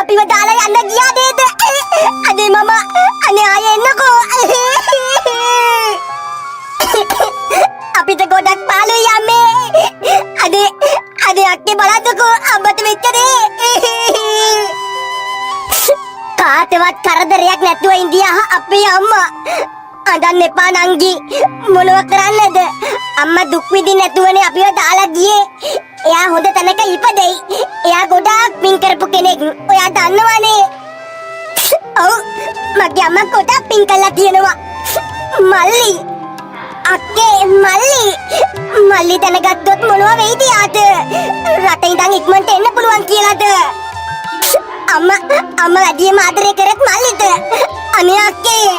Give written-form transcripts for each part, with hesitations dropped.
අපිව දාලා යන්න ගියා නේද? අනේ මම අනේ ආයෙ එන්නකෝ. අපිට ගොඩක් පාළුයි යන්නේ. අනේ අක්කේ බලන්නකෝ අම්මට වෙච්ච දේ. කාටවත් කරදරයක් නැතුව ඉඳියා අපේ අම්මා. අඬන්න එපා නංගි. මොනව කරන්නද? අම්මා දුක් විඳින්න නැතුවනේ අපිව දාලා ගියේ. එයා හොඳ තැනක ඉපදෙයි. එයා ගොඩාක් පින් කරපු කෙනෙක්. ඔයා දන්නවනේ. ඔව් මගේ අම්මා ගොඩාක් පින් කළා තියෙනවා. මල්ලි අක්කේ මල්ලි දැනගත්තොත් මොනව වෙයිද යාට? රට ඉඳන් ඉක්මනට එන්න පුළුවන් කියලාද? අම්මා වැඩිම ආදරේ කරත් මල්ලිට. අනේ අක්කේ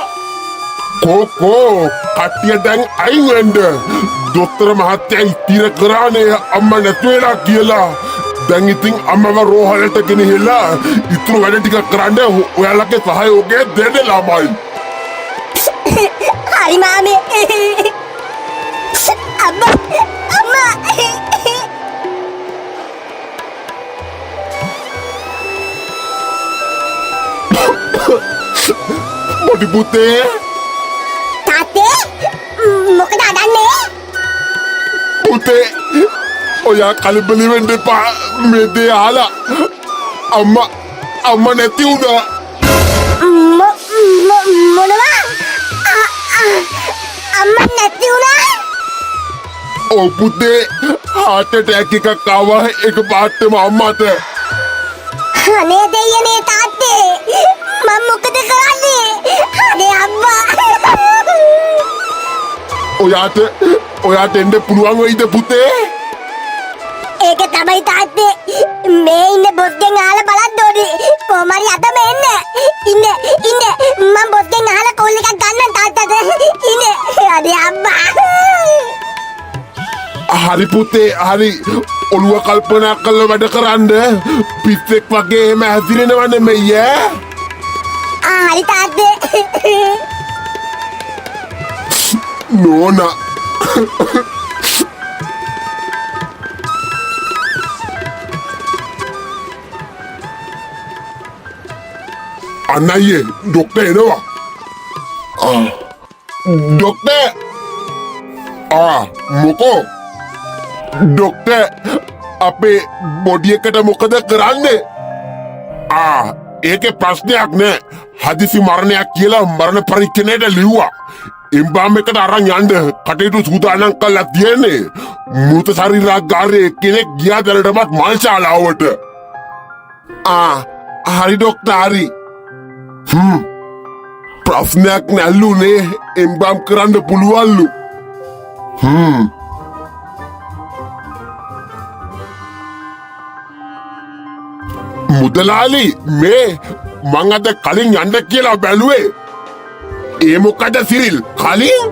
කෝකෝ කට්ටිය දැන් අයින් වෙන්න. දොස්තර මහත්තයා ඉතිර කරානේ අම්මා නැතු වෙලා කියලා. දැන් ඉතින් අම්මව රෝහලට ගෙනහිලා ඉතුරු වැඩ ටික කරන්න ඔයාලගේ සහයෝගය දෙන්න ළමයි. හරි මාමේ. අම්මා මොටි පුතේ තාත්තේ මොකද අදන්නේ? පුතේ ඔයා කලබල වෙන්න එපා. මේ දේ අහලා අම්මා නැති වුණා. මොනවා? අම්මා නැති වුණා? ඔව් පුතේ heart attack එකක් ආවා එක පාටම අම්මට. අනේ දෙයනේ තාත්තේ මම මොකද කරන්නේ? අනේ අම්මා ඔයාට එන්න පුළුවන් වෙයිද පුතේ? ඒක තමයි තාත්තේ. මේ ඉන්න බොස්ගෙන් අහලා බලන්න ඕනේ. කොහොම හරි අදම එන්න. ඉන්න මම බොස්ගෙන් අහලා කෝල් එකක් ගන්නම් තාත්තට. ඉන්න අනේ අම්මා. හරි පුතේ හරි. ඔළුව කල්පනා කරලා වැඩ කරන්න. පිස්සෙක් වගේ එහෙම හැසිරෙනව නෙමෙයි ඈ. හරි තාත්තේ. නෝනා අන්නයේ ડોක්ටර් එනවා. ડોක්ටර් මොකෝ ડોක්ටර් අපේ බොඩි එකට මොකද කරන්නේ? ඒකේ ප්‍රශ්නයක් නෑ. හදිසි මරණයක් කියලා මරණ පරීක්ෂණයට ලිව්වා. එම්බාම් එකට අරන් යන්න කටයුතු සූදානම් කරලා තියෙන්නේ. මෘත ශරීරාගාරයේ කෙනෙක් ගියා දැනටමත් මාංශාලාවට. හරි ડોක්ටර් හරි. ප්‍රශ්නයක් නැල්ලුනේ. එම්බාම් කරන්න පුළුවන්ලු. මුදලාලි මේ මං අද කලින් යන්න කියලා බැලුවේ. ඒ මොකද සිරිල් කලින්?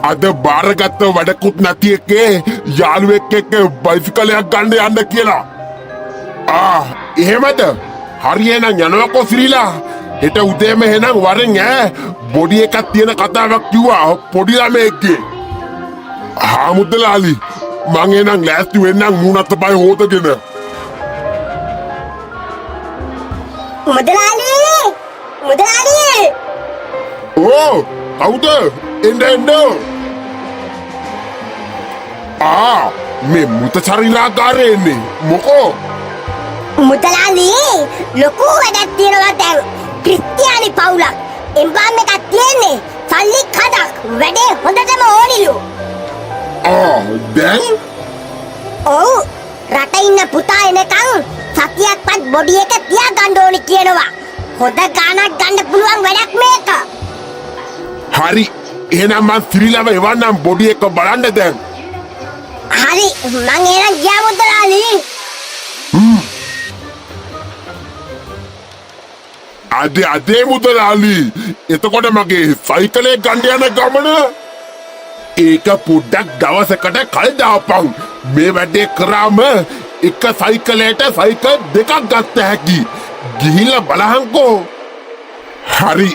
අද බාරගත්ත වැඩකුත් නැති එකේ යාළුවෙක් එක්ක බයිසිකලයක් ගන්න යන්න කියලා. එහෙමද? හරි එහෙනම් යනවාකෝ සිරිලා. හෙට උදේම එහෙනම් වරෙන් බොඩි එකක් තියෙන කතාවක් කිව්වා පොඩි ළමයෙක්ගේ. මුදලාලි මං එහෙනම් ලෑස්ති වෙන්නම් මූණත් පය හොදගෙන. මුදලාලි කවුද? එන්න මේ මෘත ශරීරාගාරේ එන්නේ මොකෝ? මුදලාලි ලොකු වැඩක් තියෙනවා දැන්. ක්‍රිස්තියානි පවුලක් එම්බාම් එකක් තියෙන්නේ. සල්ලි කඩක් වැඩේ හොඳටම ඕනිලු. දැන්? ඔව් රට ඉන්න පුතා එනකන් සතියක්වත් බොඩි එක තියාගන්න ඕනි කියනවා. හොඳ ගාණක් ගන්න පුළුවන් වැඩක් මේක. හරි එහෙනම් මං සිරිලව එවන්නම් බොඩි එක බලන්න දැන්. හරි මං එහෙනම් ගියා මුදලාලි. අදේ මුදලාලි. එතකොට මගේ සයිකලේ ගන්න යන ගමන ඒක පොඩ්ඩක් දවසකට කල් දාපන්. මේ වැඩේ කරාම එක සයිකලයට සයිකල් දෙකක් ගත්ත හැකි. ගිහිල්ලා බලහන්කෝ. හරි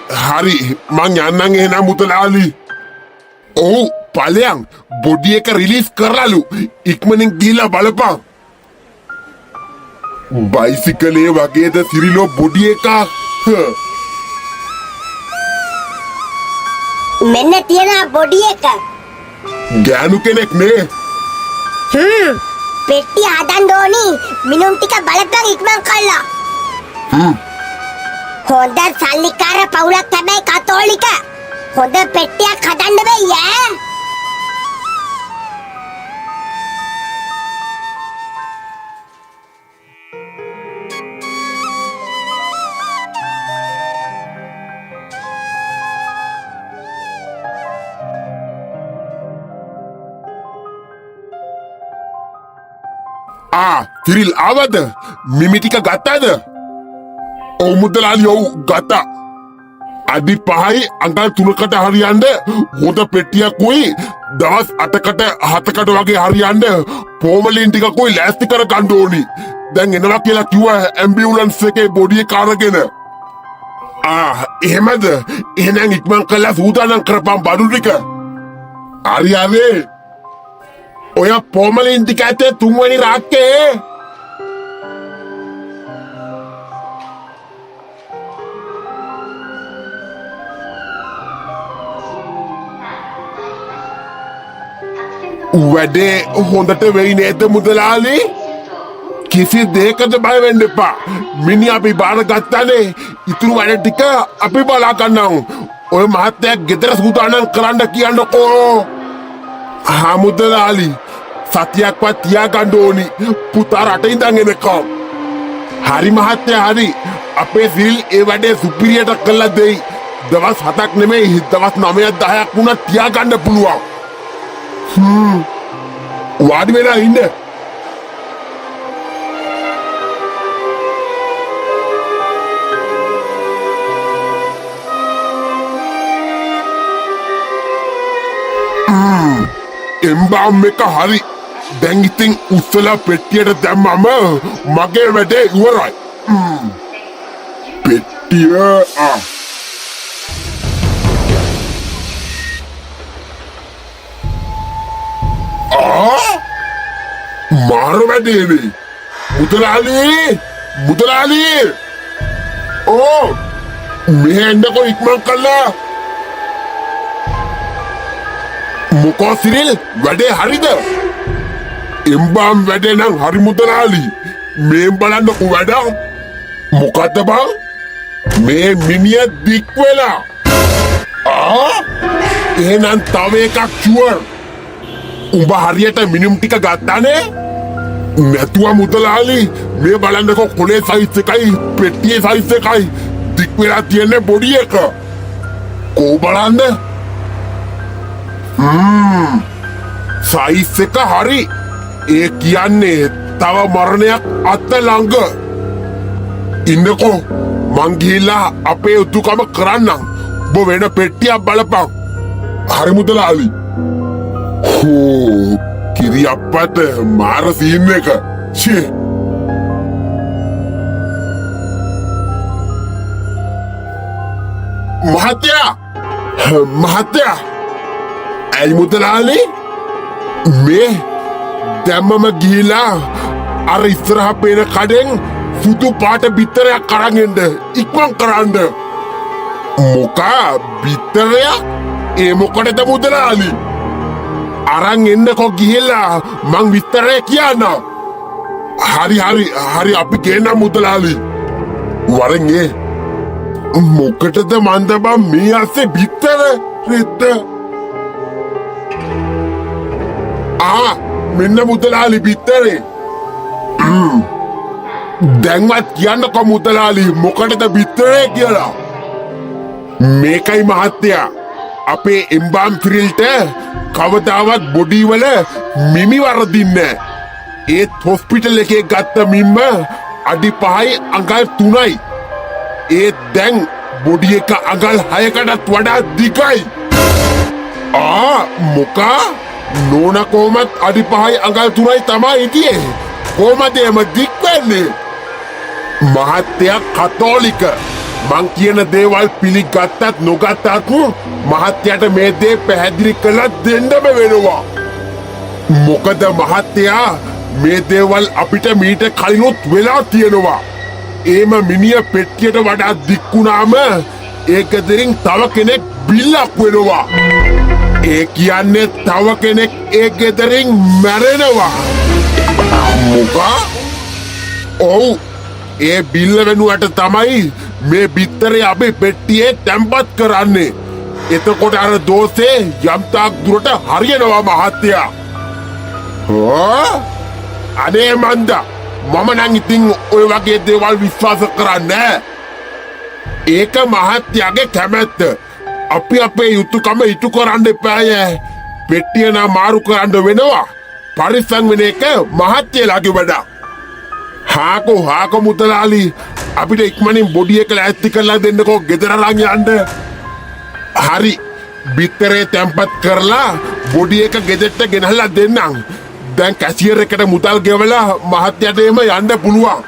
මං යන්නම් එහෙනම් මුදලාලි. ඔව් ඵලයන් බොඩි එක රිලීස් කරලාලු. ඉක්මනින් ගිහිල්ලා බලපන්. බයිසිකලේ වගේද සිරිලෝ බොඩි එකක් මෙන්න තියෙන බොඩි එක. ගෑනු කෙනෙක් නේ පෙට්ටිය හදන්න ඕනි. මිනුම් ටික බලපන් ඉක්මන් කළා. හොඳ සල්ලිකාර පවුලක් හැබැයි කතෝලික. හොඳ පෙට්ටියක් හදන්න වෙයි ඈ. සිරිල් ආවද? මිමි ටික ගත්තාද? ඔව් මුදලාලි ඔව් ගත්තා. අඩි 5යි අඟල් 3කට හරියන්න හොඳ පෙට්ටියකුයි දවස් 8කට 7කට වගේ හරියන්න ෆෝමලින් ටිකකුයි ලෑස්ති කර ගන්න ඕනි. දැන් එනවා කියලා කිව්වා ඇම්බියුලන්ස් එකේ බොඩි එක අරගෙන. එහෙමද? එහෙනම් ඉක්මන් කළා සූදානම් කරපන් බඩු ටික. හරි. ඔය ෆෝමලින් ටික ඇත්තේ 3 වෙනි රාක්කේ. වැඩේ හොඳට වෙයි නේද මුදලාලි? කිසි දෙයකට බය වෙන්න එපා. මිනිහ අපි බාර ගත්තානේ. ඉතුරු වැඩ ටික අපි බලා ගන්නම්. ඔය මහත්තයා ගෙදර සූදානම් කරන්න කියන්නකෝ. මුදලාලි සතියක්වත් තියාගන්න ඕනි. පුතා රට ඉඳන් එනකම්. හරි මහත්තයා හරි. අපේ සිරිල් ඒ වැඩේ සුපිරියට කළා දෙයි. දවස් 7ක් නෙමෙයි දවස් 9ක් 10ක් වුණා තියාගන්න පුළුවන්. වාඩි වෙලා ඉන්න. එම්බාම් එක හරි. දැන් ඉතින් උස්සලා පෙට්ටියට දැම්මම මගේ වැඩේ ඉවරයි. පෙට්ටිය මාර වැඩේනේ. මුදලාලි මෙහෙ එන්නකෝ ඉක්මන් කළා. මොකෝ සිරිල් වැඩේ හරිද? එම්බාම් වැඩේ නම් හරි මුදලාලි. මේ බලන්නකෝ වැඩ. මොකද්ද බං? මේ මිනිහ දික් වෙලා. එහෙනම් තව එකක් ෂුවර්. උඹ හරියට මිනිම් ටික ගත්තානේ? නැතුව මුදලාලි මේ බලන්නකෝ කොලේ සයිස් එකයි පෙට්ටියේ සයිස් එකයි දික් වෙලා තියෙන්නේ බොඩි එක. කෝ බලන්න. සයිස් එක හරි. ඒ කියන්නේ තව මරණයක් අත ළඟ. ඉන්නකෝ මං ගිහිල්ලා අපේ උතුකම කරන්නම්. ඔබ වෙන පෙට්ටියක් බලපන්. හරි මුදලාලි. කිරි අප්පට මාර සීන් එක. මහත්තයා ඇයි මුදලාලි? මේ දැම්මම ගිහිලා අර ඉස්සරහ පේන කඩෙන් සුදු පාට බිත්තරයක් අරන් එන්න. ඉක්මන් කරන්න. මොකා බිත්තරයක්? ඒ මොකටද මුදලාලි? අරන් එන්නකෝ ගිහිල්ලා මං විස්තරේ කියන්න. හරි අපි ගේන්න මුදලාලි. වරෙන් මොකටද මන්ද බං මේ අස්සේ බිත්තර රෙද්ද? මෙන්න මුදලාලි බිත්තරේ. දැන්වත් කියන්නකෝ මුදලාලි මොකටද බිත්තරේ කියලා. මේකයි මහත්තයා අපේ එම්බාම් සිරිල්ට කවදාවත් බොඩි වල මිමි වරදින්නේ. ඒත් හොස්පිටල් එකේ ගත්ත මිම්ම අඩි 5යි අඟල් 3යි. ඒත් දැන් බොඩි එක අඟල් 6කටත් වඩා දිගයි. මොකා? නෝනා කොහමත් අඩි 5යි අඟල් 3යි තමයි හිටියේ. කොහමද එම දික් වෙන්නේ? මහත්තයා කතෝලික. මං කියන දේවල් පිළිගත්තත් නොගත්තත් මහත්තයාට මේ දේ පැහැදිලි කළා දෙන්නම වෙනවා. මොකද මහත්තයා මේ දේවල් අපිට මීට කලිනුත් වෙලා තියෙනවා. ඒම මිනිය පෙට්ටියට වඩා දික්කුණාම ඒ ගෙදරින් තව කෙනෙක් බිල්ලක් වෙනවා. ඒ කියන්නේ තව කෙනෙක් ඒ ගෙදරින් මැරෙනවා. මොකා? ඔව්, ඒ බිල්ල වෙනුවට තමයි මේ බිත්තරේ අපි පෙට්ටියේ තැම්පත් කරන්නේ. එතකොට අර දෝෂේ යම්තාක් දුරට හරියනවා මහත්තයා. අනේ මන්දා, මම නම් ඉතින් ඔය වගේ දේවල් විශ්වාස කරන්නේ. ඒක මහත්තයාගේ කැමැත්ත. අපි අපේ යුතුයකම ඉටු කරන්න එපාය. පෙට්ටිය නම් මාරු කරන්න වෙනවා. පරිස්සම් වෙන එක මහත්තයාගේ වැඩක්. හාකෝ මුදලාලි, අපිට ඉක්මනින් බොඩි එක ලෑස්ති කරලා දෙන්නකෝ ගෙදර ළඟ යන්න. හරි, බිත්තරේ තැම්පත් කරලා බොඩි එක ගෙදරට ගෙනහලා දෙන්නම්. දැන් කැසියර් එකට මුදල් ගෙවලා මහත්තයාට එම යන්න පුළුවන්.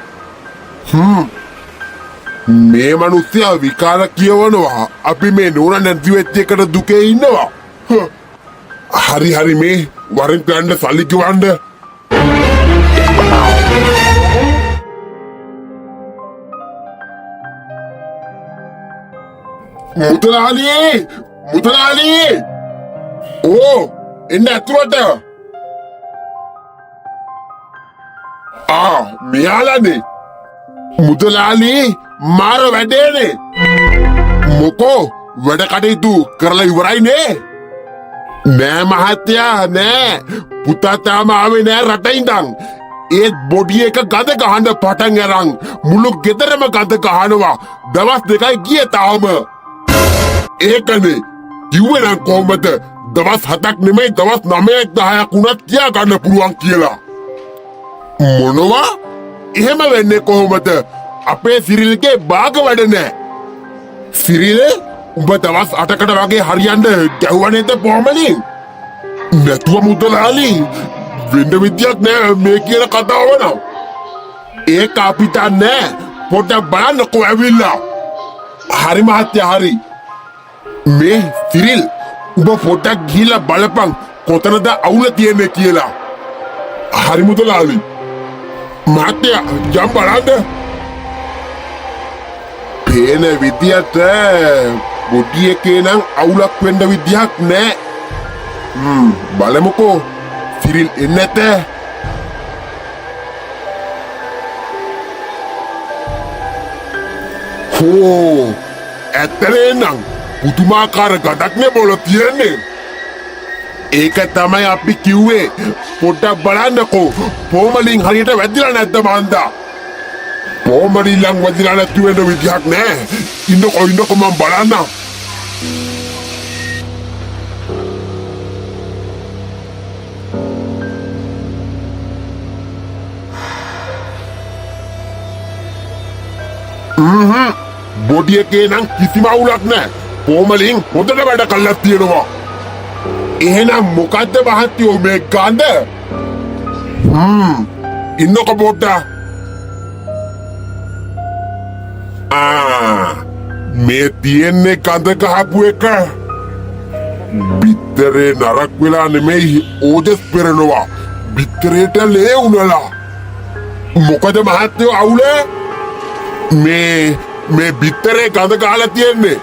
මේ මිනිස්සයා විකාර කියවනවා. අපි මේ නෝන නැති වෙච්ච එකට දුකේ ඉන්නවා. හරි මේ වරින් ගන්න සල්ලි ගෙවන්න. මුදලාලි! ඕ, එන්න ඇතුළට. මෙයාලානේ. මුදලාලි, මාර වැඩේනේ. මොකෝ, වැඩ කටයුතු කරලා ඉවරයිනේ. නෑ මහත්තයා, නෑ. පුතා තාම ආවේ නෑ රට ඉඳන්. ඒත් බොඩි එක ගඳ ගහන්න පටන් අරන් මුළු ගෙදරම ගඳ ගහනවා. දවස් 2යි ගියේ තාම. ඒකනේ කිව්වේ නම් කොහොමද දවස් 7ක් නෙමෙයි දවස් 9ක් 10ක් වුණත් තියා ගන්න පුළුවන් කියලා. මොනවා? එහෙම වෙන්නේ කොහොමද? අපේ සිරිල්ගේ බාග වැඩ නෑ. සිරිල්, උඹ දවස් 8කට වගේ හරියන්න ගැහුවා නේද පොමලින්? නැතුව මුදලාලි, වෙන්න විදියක් නෑ මේ කියන කතාව නම්. ඒක අපිට නෑ. පොඩ්ඩක් බලන්නකෝ ඇවිල්ලා. හරි මහත්තයා, හරි. මේ සිරිල්, උඹ පොඩ්ඩක් ගිහිල්ලා බලපන් කොතනද අවුල තියෙන්නේ කියලා. හරි මුදලාලි. මහත්තයා, යම් බලන්න. පේන විදියට බොඩි එකේ නම් අවුලක් වෙන්න විදියක් නෑ. බලමුකෝ සිරිල් එන්නේ නැත. ඇත්තනේ නම් පුදුමාකාර ගඩක්නේ බොල තියෙන්නේ. ඒක තමයි අපි කිව්වේ. පොඩ්ඩක් බලන්නකෝ පොමලින් හරියට වැදිලා නැද්ද මන්දා? පොමලින් ලං වැදිලා නැති වෙන්න විදියක් නෑ. ඉන්නකෝ මම බලන්න. බොඩි එකේ නම් කිසිම අවුලක් නෑ. පොමලින් හොඳට වැඩ කළා තියෙනවා. එහෙනම් මොකද්ද මහත්තයෝ මේ ගඳ? ඉන්නකෝ පොඩ්ඩක්. මේ තියෙන්නේ ගඳ ගහපු එක. බිත්තරේ නරක් වෙලා නෙමෙයි ඕජස් පෙරනවා. බිත්තරේට ලේ උනලා. මොකද මහත්තයෝ අවුල? මේ බිත්තරේ ගඳ ගහලා තියෙන්නේ.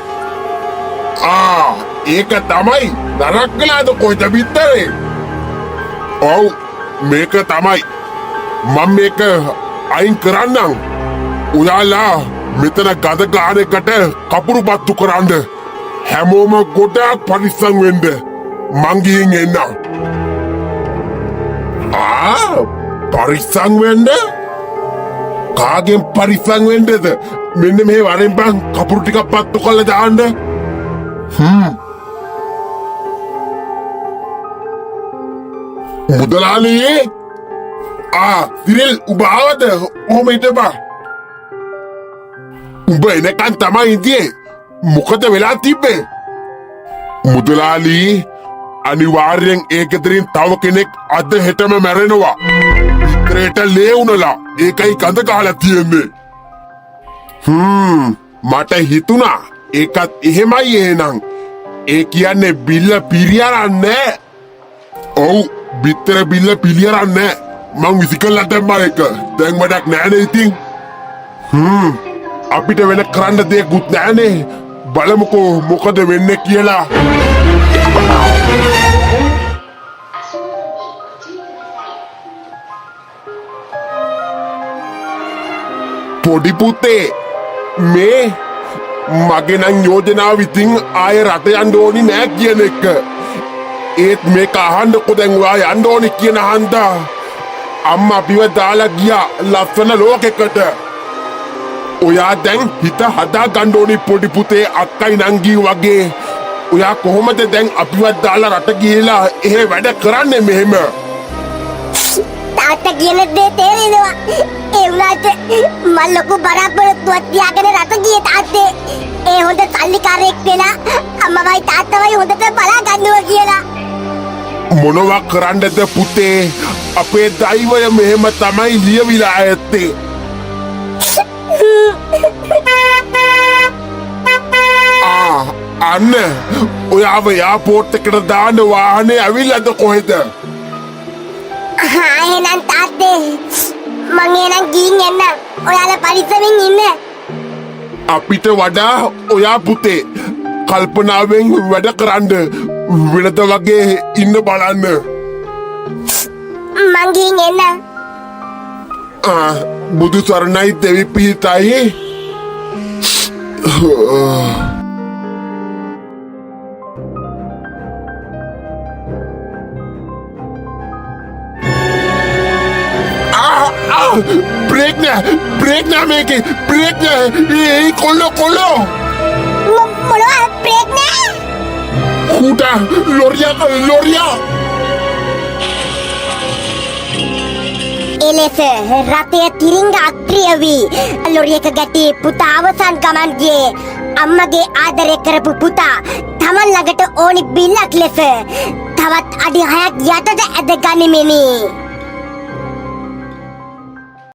ඒක තමයි නරක් වෙලාද කොයිද බිත්තරේ? ඔව්, මේක තමයි. මම මේක අයින් කරන්නම්. උයාලා මෙතන ගඳ ගහන එකට කපුරු පත්තු කරන්න. හැමෝම ගොඩාක් පරිස්සම් වෙන්න. මං ගිහින් එන්නම්. පරිස්සම් වෙන්න? කාගෙන් පරිස්සම් වෙන්නද? මෙන්න මේ වරෙන් බං කපුරු ටිකක් පත්තු කරලා දාන්න. මුදලාලි, සිරිල් උඹ ආවද? ඔහොම හිටපන්. උඹ එනකන් තමයි ඉඳියේ. මොකද වෙලා තිබ්බේ? මුදලාලි, අනිවාර්යෙන් ඒ ගෙදරින් තව කෙනෙක් අද හෙටම මැරෙනවා. විතරේට ලේ උනලා. ඒකයි ගඳ ගහලා තියෙන්නේ. මට හිතුණා ඒකත් එහෙමයි එහෙනම්. ඒ කියන්නේ බිල්ල පිරියරන්නේ. ඔව්, බිත්තර බිල්ල පිරියරන්නේ. මං විසිකල්ලා දැම්මා එක. දැන් වැඩක් නෑනේ ඉතින්. අපිට වෙන කරන්න දෙයක්වත් නෑනේ. බලමුකෝ මොකද වෙන්නේ කියලා. පොඩි පුතේ මේ මගේ නම් යෝජනාව ඉතින් ආයෙ රට යන්න ඕනි නෑ කියන එක. ඒත් මේක අහන්නකො දැන් ඔයා යන්න ඕනි කියන හන්දා. අම්මා අපිව දාලා ගියා ලස්සන ලෝකෙකට. ඔයා දැන් හිත හදා ගන්න ඕනි පොඩි පුතේ අක්කයි නංගි වගේ. ඔයා කොහොමද දැන් අපිව දාලා රට ගිහලා එහෙ වැඩ කරන්නේ මෙහෙම? තාත්තා කියන දේ තේරෙනවා. ඒ වුණාට මම ලොකු බරපතලයක් තියාගෙන රට ගියේ තාත්තේ. ඒ හොඳ සල්ලිකාරයෙක් වෙලා අම්මවයි තාත්තවයි හොඳට බලා ගන්නවා කියලා. මොනවා කරන්නද පුතේ? අපේ දෛවය මෙහෙම තමයි ලියවිලා ඇත්තේ. අන්න ඔයාව යාපෝට් එකට දාන්න වාහනේ ඇවිල්ලාද කොහෙද? එහෙනම් තාත්තේ මං එහෙනම් ගිහින් එන්න. ඔයාලා පරිස්සමින් ඉන්න. අපිට වඩා ඔයා පුතේ කල්පනාවෙන් වැඩ කරන්න වෙනද වගේ ඉන්න බලන්න. මං ගිහින් එන්න. බුදු සරණයි දෙවි පිහිටයි. ब्रेक ना මේකේ බ්‍රේක් නෑ. ඒ කොල්ලෝ මොනවා බ්‍රේක් නෑ? හුටා ලොරියා එලෙස රටේ තිරිංග අක්‍රිය වී ලොරියක ගැටි පුතා අවසන් ගමන් ගියේ. අම්මගේ ආදරය කරපු පුතා තමන් ළඟට ඕනි බිල්ලක් ලෙස තවත් අඩි 6ක් යටට ඇද ගනිමිනි.